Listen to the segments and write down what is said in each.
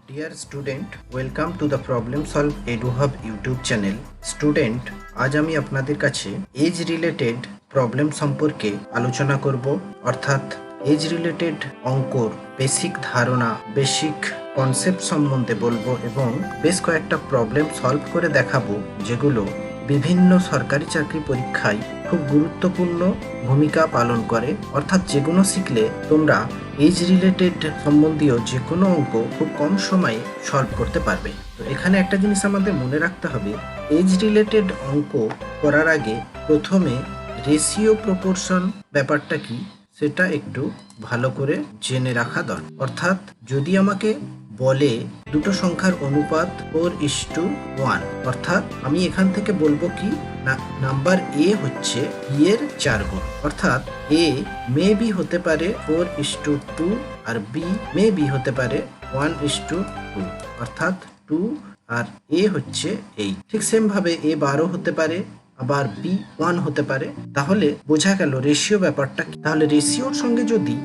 Dear student, welcome to the problem solve এডুহাব YouTube channel. Student, আজ আমি আপনাদের কাছে এজ রিলেটেড প্রবলেম সম্পর্কে আলোচনা করব, অর্থাৎ এজ রিলেটেড অঙ্কর বেসিক ধারণা, বেসিক কনসেপ্ট সম্বন্ধে বলবো এবং বেশ কয়েকটা প্রবলেম সলভ করে দেখাবো, যেগুলো বিভিন্ন সরকারি চাকরি পরীক্ষায় খুব গুরুত্বপূর্ণ ভূমিকা পালন করে। অর্থাৎ যেগুলো শিখলে তোমরা এজ রিলেটেড সম্বন্ধীয় যে কোনো অঙ্ক খুব কম সময়ে সলভ করতে পারবে। তো এখানে একটা জিনিস আমাদের মনে রাখতে হবে, এজ রিলেটেড অঙ্ক করার আগে প্রথমে রেশিও প্রপোর্শন ব্যাপারটা কি সেটা একটু ভালো করে জেনে রাখা দরকার। অর্থাৎ যদি আমাকে বলে দুটো সংখ্যার অনুপাত 4:1, অর্থাৎ আমি এখান থেকে বলবো কি না, নাম্বার এ হচ্ছে বি এর 4 গুণ। অর্থাৎ এ মে বি হতে পারে 4:2 আর বি মে বি হতে পারে 1:2, অর্থাৎ 2 আর এ হচ্ছে এই। ঠিক সেম ভাবে এ 12 হতে পারে, আবার বি 1 হতে পারে। তাহলে বোঝা গেল রেশিও ব্যাপারটা। তাহলে রেশিওর সঙ্গে যদি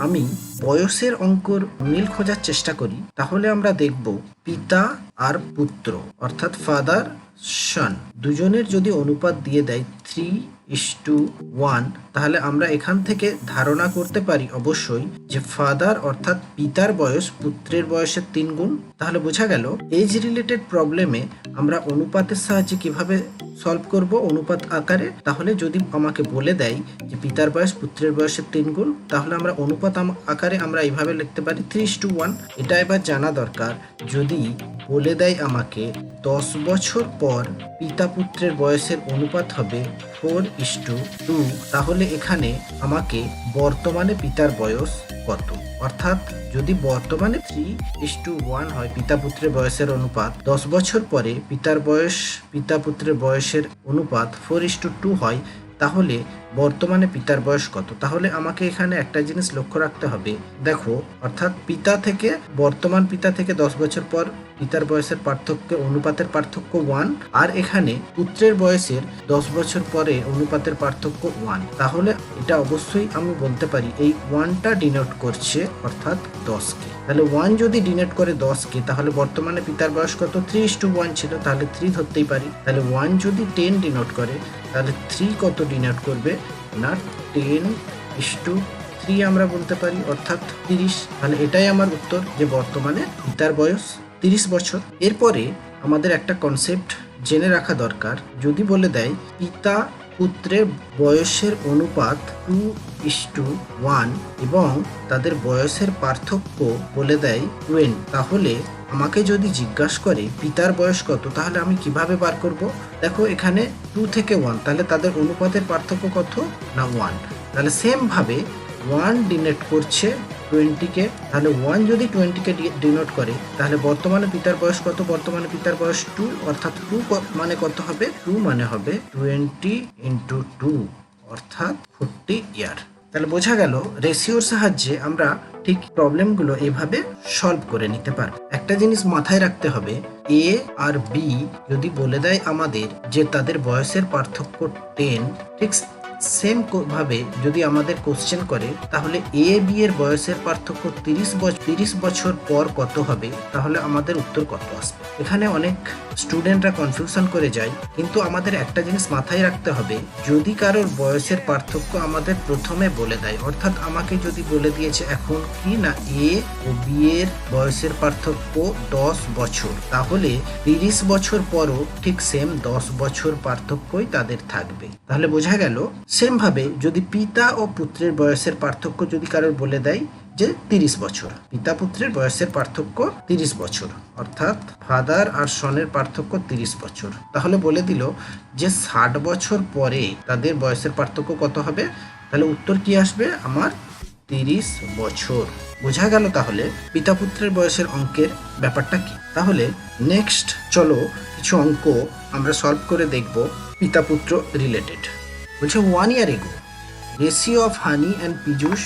আমি বয়সের অঙ্কর মিল খোঁজার চেষ্টা করি, তাহলে আমরা দেখব পিতা আর পুত্র, অর্থাৎ ফাদার সন, দুজনের যদি অনুপাত দিয়ে দেয় 3:1, তাহলে আমরা এখান থেকে ধারণা করতে পারি অবশ্যই যে ফাদার অর্থাৎ পিতার বয়স পুত্রের বয়সের 3 গুণ। তাহলে বোঝা গেল এজ রিলেটেড প্রবলেমে আমরা অনুপাতের সাহায্যে কিভাবে সলভ করব, অনুপাত আকারে। তাহলে যদি আমাকে বলে দেয় যে পিতার বয়স পুত্রের বয়সের 3 গুণ, তাহলে আমরা অনুপাত আকারে আমরা এইভাবে লিখতে পারি 3:1। এটা এবার জানা দরকার, যদি বলে দেয় আমাকে 10 বছর পর পিতা পুত্রের বয়সের অনুপাত হবে 4:2, তাহলে এখানে আমাকে বর্তমানে পিতার বয়স কত, অর্থাৎ যদি বর্তমানে 3:1 হয় পিতা পুত্রের বয়সের অনুপাত, 10 বছর পরে পিতা পুত্রের বয়সের অনুপাত 4:2 হয়, তাহলে বর্তমানে পিতার বয়স কত। তাহলে আমাকে এখানে একটা জিনিস লক্ষ্য রাখতে হবে, দেখো, অর্থাৎ বর্তমান পিতা থেকে 10 বছর পর পিতার বয়সের পার্থক্য, অনুপাতের পার্থক্য 1, আর এখানে পুত্রের বয়সের 10 বছর পরে অনুপাতের পার্থক্য 1। তাহলে এটা অবশ্যই আমি বলতে পারি এই 1টা ডিনোট করছে অর্থাৎ 10কে। তাহলে 1 যদি ডিনোট করে 10কে, তাহলে বর্তমানে পিতার বয়স কত, 3:1 ছিল, তাহলে 3 ধরতেই পারি। তাহলে 1 যদি 10 ডিনোট করে, তাহলে 3 কত ডিনোট করবে না, 10:3 আমরা বলতে পারি, অর্থাৎ 30। তাহলে এটাই আমার উত্তর, যে বর্তমানে পিতার বয়স 30 বছর। এরপরে আমাদের একটা কনসেপ্ট জেনে রাখা দরকার, যদি বলে দেয় পিতা পুত্রের বয়সের অনুপাত 2:1 এবং তাদের বয়সের পার্থক্য বলে দেয় 20, তাহলে আমাকে যদি জিজ্ঞাসা করে পিতার বয়স কত, তাহলে আমি কিভাবে বার করব। দেখো এখানে 2 থেকে 1, তাহলে তাদের অনুপাতের পার্থক্য কত না 1। তাহলে সেম ভাবে 1 ডিনোট করছে 20কে, তাহলে 1 যদি 20কে ডিনোট করে, তাহলে বর্তমানে পিতার বয়স কত, বর্তমানে পিতার বয়স 2, অর্থাৎ 2 মানে কত হবে, 2 মানে হবে 20 × 2, অর্থাৎ 40 ইয়ার। তাহলে বোঝা গেল রেশিওর সাহায্যে আমরা ঠিক প্রবলেমগুলো এভাবে সলভ করে নিতে পারব। একটা জিনিস মাথায় রাখতে হবে, এ আর বি যদি বলে দেয় আমাদের যে তাদের বয়সের পার্থক্য 10, ঠিক সেম ভাবে যদি আমাদের কোশ্চেন করে তাহলে এ বি এর বয়সের পার্থক্য 30 বছর পর কত হবে, তাহলে আমাদের উত্তর কত আসবে। এখানে অনেক স্টুডেন্টরা কনফিউশন করে যায়, কিন্তু আমাদের একটা জিনিস মাথায় রাখতে হবে, যদি কারোর বয়সের পার্থক্য আমাদের প্রথমে বলে দেয়, অর্থাৎ আমাকে যদি বলে দিয়েছে এখন কি না এ ও বি এর বয়সের পার্থক্য 10 বছর, তাহলে 30 বছর পরও ঠিক সেম 10 বছর পার্থক্যই তাদের থাকবে। তাহলে বোঝা গেল সেম ভাবে যদি পিতা ও পুত্রের বয়সের পার্থক্য যদি কারোর বলে দেয় যে 30 বছর, পিতা পুত্রের বয়সের পার্থক্য 30 বছর, অর্থাৎ ফাদার আর সনের পার্থক্য 30 বছর, তাহলে বলে দিল যে 60 বছর পরে তাদের বয়সের পার্থক্য কত হবে, তাহলে উত্তর কি আসবে আমার 30 বছর। বোঝা গেল তাহলে পিতা পুত্রের বয়সের অঙ্কের ব্যাপারটা কি। তাহলে নেক্সট চলো কিছু অঙ্ক আমরা সলভ করে দেখব পিতা পুত্র রিলেটেড। বলছে 1 year ago ratio of honey and piyush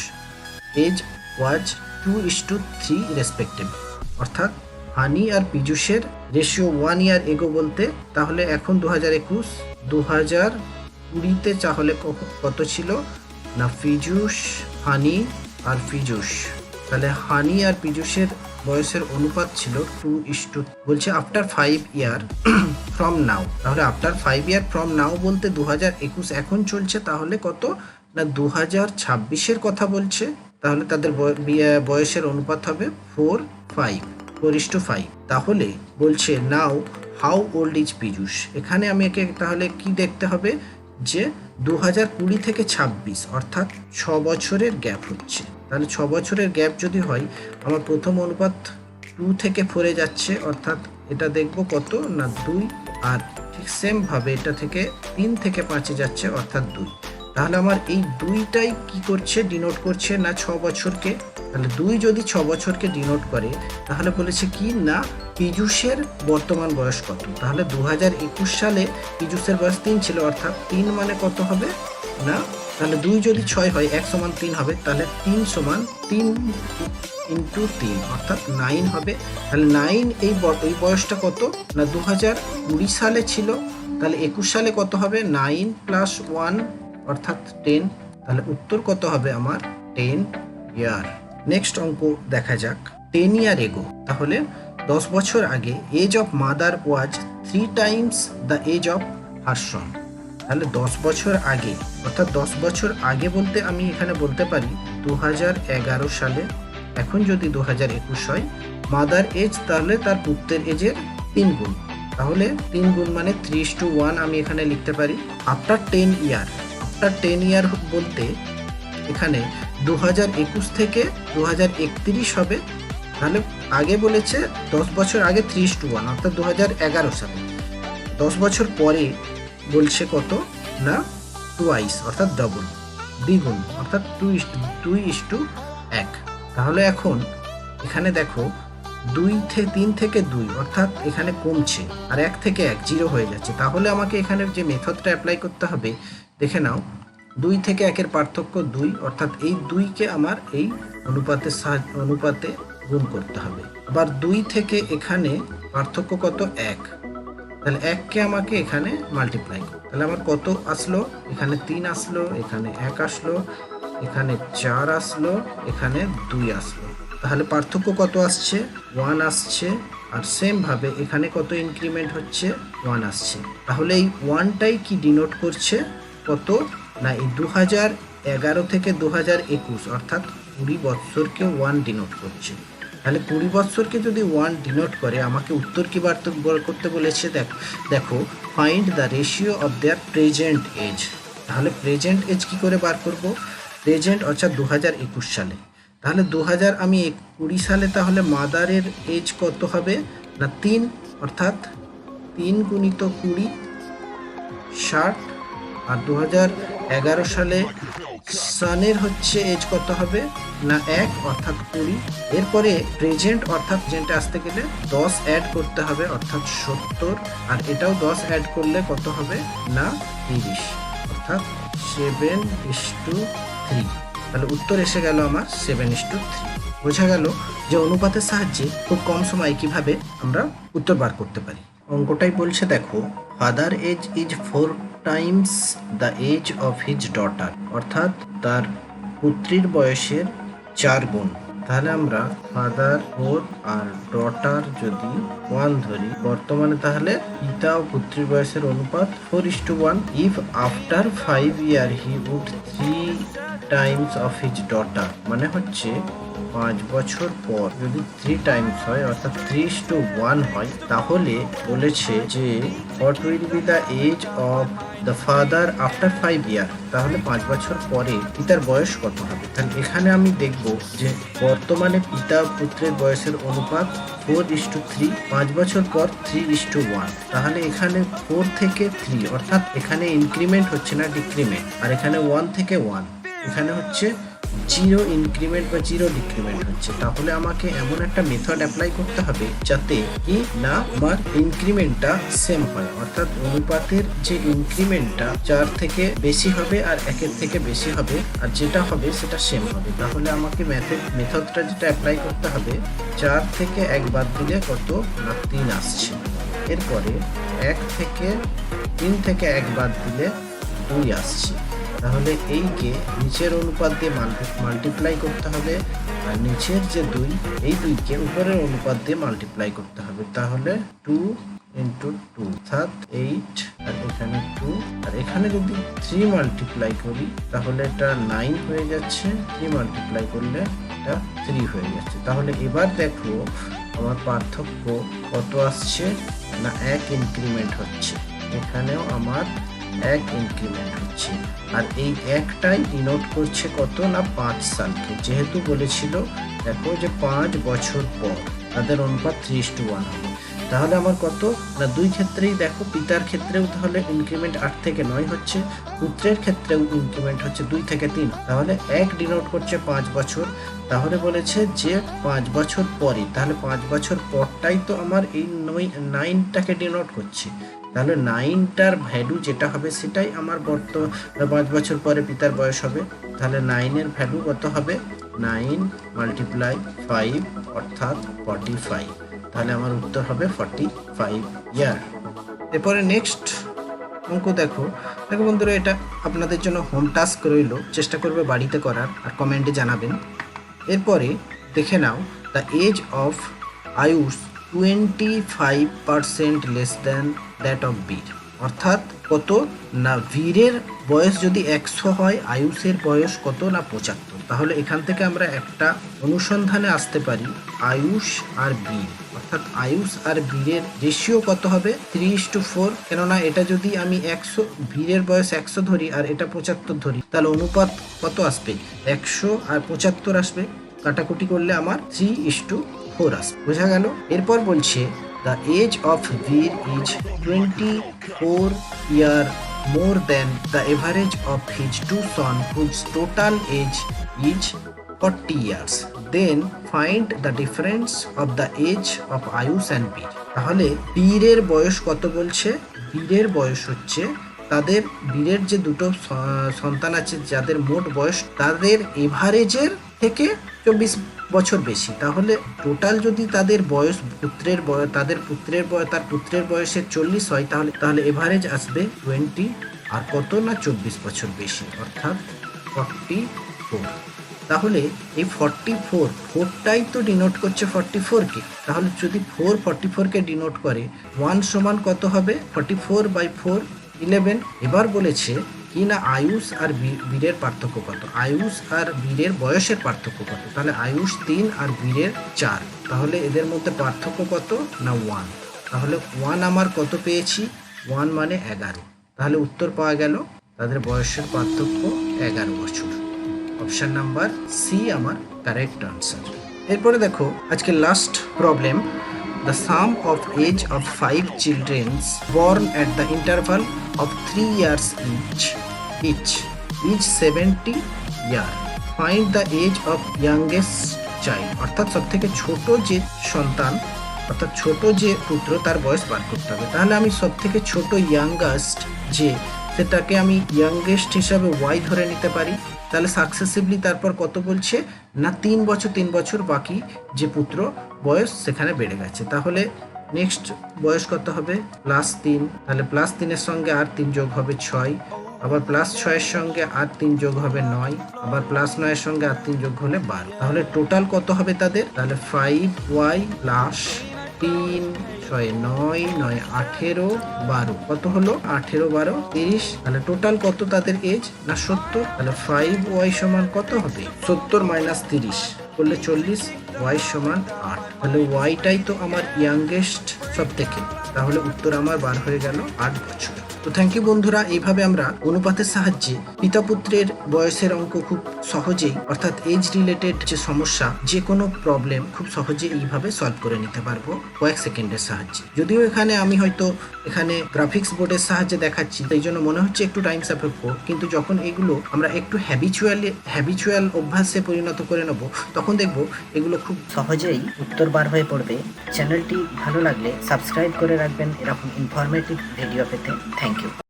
age was 2:3 respectively, অর্থাৎ হানি আর পীযূষের রেশিও 1 year ago বলতে, তাহলে এখন 2021, 2020তে তাহলে কত ছিল না, পীযূষ, হানি আর পীযূষ, তাহলে হানি আর পীযূষের বয়সের অনুপাত ছিল 2:, বলছে আফটার 5 ইয়ার ফ্রম নাও। তাহলে আফটার 5 ইয়ার ফ্রম নাও বলতে 2021 এখন চলছে, তাহলে কত না 2026-এর কথা বলছে। তাহলে তাদের বয়সের অনুপাত হবে 4:5। তাহলে বলছে নাও হাউ ওল্ড ইজ পীযূষ। এখানে আমি একে তাহলে কি দেখতে হবে যে 2020 থেকে 26 অর্থাৎ 6 বছরের গ্যাপ হচ্ছে। তাহলে 6 বছরের গ্যাপ যদি হয়, আমার প্রথম অনুপাত 2 থেকে 4-এ যাচ্ছে, অর্থাৎ এটা দেখব কত না 2, আর ঠিক সেম ভাবে এটা থেকে 3 থেকে 5-এ যাচ্ছে অর্থাৎ 2। তাহলে আমার এই 2টাই কি করছে, ডিনোট করছে না 6 বছরকে। তাহলে 2 যদি 6 বছরকে ডিনোট করে, তাহলে বলেছে কি না পীযূষের বর্তমান বয়স কত। তাহলে 2021 সালে পীযূষের বয়স 3 ছিল, অর্থাৎ 3 মানে কত হবে না, তাহলে 2 যদি 6 হয় 1 সমান 3 হবে, তাহলে 3 সমান 3 ইন্টু 3 অর্থাৎ 9 হবে। তাহলে 9 এই বয়সটা কত না 2020 সালে ছিল, তাহলে 21 সালে কত হবে 9 + 1 অর্থাৎ 10। তাহলে উত্তর কত হবে আমার 10 ইয়ার। নেক্সট অঙ্ক দেখা যাক। 10 ইয়ার এগো, তাহলে 10 বছর আগে age of mother was 3 times the age of her son. তাহলে 10 বছর আগে অর্থাৎ 10 বছর আগে বলতে আমি এখানে বলতে পারি 2011 সালে। এখন যদি 2021 হয়, মাদার এজ তাহলে তার পুত্রের এজের 3 গুণ, তাহলে 3 গুণ মানে 3:1 আমি এখানে লিখতে পারি। আফটার 10 ইয়ার, আফটার 10 ইয়ার বলতে এখানে 2021 থেকে 2031 হবে। তাহলে আগে বলেছে 10 বছর আগে 3:1 অর্থাৎ 2011 সালে। 10 বছর পরে বলছে কত না টুয়াইস অর্থাৎ ডবল, দ্বিগুণ অর্থাৎ 2:1। তাহলে এখন এখানে দেখো 3 থেকে 2 অর্থাৎ এখানে কমছে, আর 1 থেকে 1 0 হয়ে যাচ্ছে। তাহলে আমাকে এখানে যে মেথডটা অ্যাপ্লাই করতে হবে, দেখে নাও 2 থেকে 1-এর পার্থক্য 2, অর্থাৎ এই 2কে আমার এই অনুপাতে গুণ করতে হবে। আবার 2 থেকে এখানে পার্থক্য কত 1, তাহলে 1কে আমাকে এখানে মাল্টিপ্লাই করতে, তাহলে আমার কত আসলো, এখানে 3 আসলো, এখানে 1 আসলো, এখানে 4 আসলো, এখানে 2 আসলো। তাহলে পার্থক্য কত আসছে 1 আসছে, আর সেম ভাবে এখানে কত ইনক্রিমেন্ট হচ্ছে 1 আসছে। তাহলে এই 1টাই কি ডিনোট করছে কত না এই 2011 থেকে 2021 অর্থাৎ 20 বছরকে 1 ডিনোট করছে। তাহলে 20 বছরকে যদি 1 ডিনোট করে, আমাকে উত্তর কি বার করতে বলেছে, দেখো find the ratio of their present age. তাহলে প্রেজেন্ট এজ কি করে বার করব, প্রেজেন্ট অর্থাৎ 2021 সালে। তাহলে 2020 সালে তাহলে মাদারের এজ কত হবে না 3, অর্থাৎ 3 গুণিত 20 60, আর 2011 সালে সানের হচ্ছে এজ কত হবে না 1 অর্থাৎ 20। এরপরে প্রেজেন্ট অর্থাৎ যেটা আসতে গেলে 10 অ্যাড করতে হবে অর্থাৎ 70, আর এটাও 10 অ্যাড করলে কত হবে না 30 অর্থাৎ 7:3। তাহলে উত্তর এসে গেল আমার 7:3। বোঝা গেল যে অনুপাতের সাহায্যে খুব কম সময়ে কিভাবে আমরা উত্তর বার করতে পারি। অঙ্কটাই বলছে দেখো father age is 4 times the age of his daughter, অর্থাৎ তার পুত্রীর বয়সের 4 গুণ। তাহলে আমরা ফাদার 4 আর ডটার যদি 1 ধরি, বর্তমানে তাহলে পিতা ও পুত্রীর বয়সের অনুপাত 4:1। If after 5 year he would 3 times of his daughter, মানে হচ্ছে 5 বছর পর যদি 3 টাইমস হয় অর্থাৎ 3:1 হয়, তাহলে বলেছে যে what will be the age of the father after 5 year. তাহলে 5 বছর পরে পিতার বয়স কত হবে। তাহলে এখানে আমি দেখব যে বর্তমানে পিতা পুত্রের বয়সের অনুপাত 4:3, 5 বছর পর 3:1। তাহলে এখানে 4 থেকে 3 অর্থাৎ এখানে ইনক্রিমেন্ট হচ্ছে না ডিক্রিমেন্ট, আর এখানে 1 থেকে 1 এখানে হচ্ছে 0 ইনক্রিমেন্ট বা 0 ডিক্রিমেন্ট হচ্ছে। তাহলে আমাকে এমন একটা মেথড অ্যাপ্লাই করতে হবে যাতে কি না আমার ইনক্রিমেন্টটা সেম হয়, অর্থাৎ অনুপাতের যে ইনক্রিমেন্টটা 4 থেকে বেশি হবে আর 1-এর থেকে বেশি হবে, আর যেটা হবে সেটা সেম হবে। তাহলে আমাকে মেথডটা যেটা অ্যাপ্লাই করতে হবে, 4 থেকে 1 বাদ দিলে কত না 3 আসছে। এরপরে 1 থেকে 3 থেকে 1 বাদ দিলে 2 আসছে। তাহলে এইকে নিচের অনুপাত দিয়ে মাল্টিপ্লাই করতে হবে, আর নিচের যে 2 এই 2কে উপরের অনুপাত দিয়ে মাল্টিপ্লাই করতে হবে। তাহলে 2 ইন্টু 2 অর্থাৎ 8, আর এখানে 2, আর এখানে যদি 3 মাল্টিপ্লাই করি তাহলে এটা 9 হয়ে যাচ্ছে, 3 মাল্টিপ্লাই করলে এটা 3 হয়ে যাচ্ছে। তাহলে এবার দেখো আমার পার্থক্য কত আসছে, না 1 ইনক্রিমেন্ট হচ্ছে, এখানেও আমার 1 ইনক্রিমেন্ট হচ্ছে। আর এই একটাই ডিনোট করছে কত, না 5 সালকে, যেহেতু বলেছিল দেখো যে 5 বছর পর তাদের অনুপাত 3:1 হবে। তাহলে আমার কত, না 2 ক্ষেত্রেই দেখো, পিতার ক্ষেত্রেও তাহলে ইনক্রিমেন্ট 8 থেকে 9 হচ্ছে, পুত্রের ক্ষেত্রেও ইনক্রিমেন্ট হচ্ছে 2 থেকে 3। তাহলে 1 ডিনোট করছে 5 বছর, তাহলে বলেছে যে 5 বছর পরে, তাহলে 5 বছর পরটাই তো আমার এই 9টাকে ডিনোট করছে। তাহলে 9টার ভ্যালু যেটা হবে সেটাই আমার 5 বছর পরে পিতার বয়স হবে। তাহলে 9-এর ভ্যালু কত হবে, 9 মাল্টিপ্লাই 5 অর্থাৎ 45। তাহলে আমার উত্তর হবে 45 ইয়ার। এরপরে নেক্সট অঙ্ক দেখো বন্ধুরা, এটা আপনাদের জন্য হোম টাস্ক রইল, চেষ্টা করবে বাড়িতে করার, আর কমেন্টে জানাবেন। এরপরে দেখে নাও, the age of Ayush 25% less than that of Bir. অর্থাৎ কত, না বীরের বয়স যদি 100 হয়, আয়ুষের বয়স কত, না 75। তাহলে এখান থেকে আমরা একটা অনুসন্ধানে আসতে পারি, আয়ুষ আর বীর, অর্থাৎ আয়ুষ আর বীরের রেশিও কত হবে, 3:4। কেননা এটা যদি আমি 100, বীরের বয়স 100 ধরি আর এটা 75 ধরি, তাহলে অনুপাত কত আসবে, 100 আর 75 আসবে, কাটাকুটি করলে আমার 3:4 আসবে। বোঝা গেল। এরপর বলছে the age of Veer is 24 year more than the average of his two sons whose total age is 40 years. Then find the difference of the age of Ayush and Veer. তাহলে বীরের বয়স কত বলছে, বীরের বয়স হচ্ছে, তাদের বীরের যে দুটো সন্তান আছে যাদের মোট বয়স তাদের এভারেজের থেকে 24 বছর বেশি। তাহলে টোটাল যদি তাদের বয়স তার পুত্রের বয়সের 40 হয়, তাহলে এভারেজ আসবে 20, আর কত, না 24 বছর বেশি, অর্থাৎ 44। তাহলে এই 44টাই তো ডিনোট করছে 44কে। তাহলে যদি 44কে ডিনোট করে, 1 সমান কত হবে, 44/4 11। এবার বলেছে কি না আয়ুষ আর বীরের পার্থক্য কত, আয়ুষ আর বীরের বয়সের পার্থক্য কত। তাহলে আয়ুষ 3 আর বীরের 4, তাহলে এদের মধ্যে পার্থক্য কত, না 1। তাহলে 1 আমার কত পেয়েছি, 1 মানে 11। তাহলে উত্তর পাওয়া গেল, তাদের বয়সের পার্থক্য 11 বছর। অপশন নাম্বার সি আমার কারেক্ট আনসার। এরপরে দেখো আজকে last problem, the sum of age of 5 children born at the interval of 3 years each is 70 year. Find the age of youngest child. অর্থাৎ সব থেকে ছোট যে সন্তান, অর্থাৎ ছোট যে পুত্র, তার বয়স বার করতে হবে। তাহলে আমি সব থেকে ছোট ইয়াঙ্গেস্ট যে, সেটাকে আমি ইয়াঙ্গেস্ট হিসাবে ওয়াই ধরে নিতে পারি। তাহলে সাকসেসিভলি তারপর কত বলছে, না 3 বছর বাকি যে পুত্র বয়স সেখানে বেড়ে গেছে। তাহলে নেক্সট বয়স কত হবে, +3। তাহলে +3-এর সঙ্গে আর 3 যোগ হবে 6, আবার +6-এর সঙ্গে আর 3 যোগ হবে 9, আবার +9-এর সঙ্গে আর 3 যোগ হলে 12। তাহলে টোটাল কত হবে তাদের, তাহলে 5y + 3 6 9 9 18 12, কত হলো, 18 12 30। তাহলে টোটাল কত তাদের এজ, না 70। তাহলে 5y সমান কত হবে, 70 - 30 করলে 40, y সমান 8। তাহলে ওয়াইটাই তো আমার ইয়াঙ্গেস্ট সব থেকে, তাহলে উত্তর আমার বার হয়ে গেল 8 বছর। তো থ্যাংক ইউ বন্ধুরা, এইভাবে আমরা অনুপাতের সাহায্যে পিতা পুত্রের বয়সের অঙ্ক খুব সহজেই, অর্থাৎ এজ রিলেটেড যে সমস্যা, যে কোনো প্রবলেম খুব সহজে এইভাবে সলভ করে নিতে পারবো কয়েক সেকেন্ডের সাহায্যে। যদিও এখানে গ্রাফিক্স বোর্ডের সাহায্যে দেখাচ্ছি, তাই জন্য মনে হচ্ছে একটু টাইম সাপেক্ষ, কিন্তু যখন এগুলো আমরা একটু হ্যাবিচুয়াল অভ্যাসে পরিণত করে নেব, তখন দেখব এগুলো খুব সহজেই উত্তর বার হয়ে পড়বে। চ্যানেলটি ভালো লাগলে সাবস্ক্রাইব করে রাখবেন এরকম ইনফরমেটিভ ভিডিও পেতে। Thank you.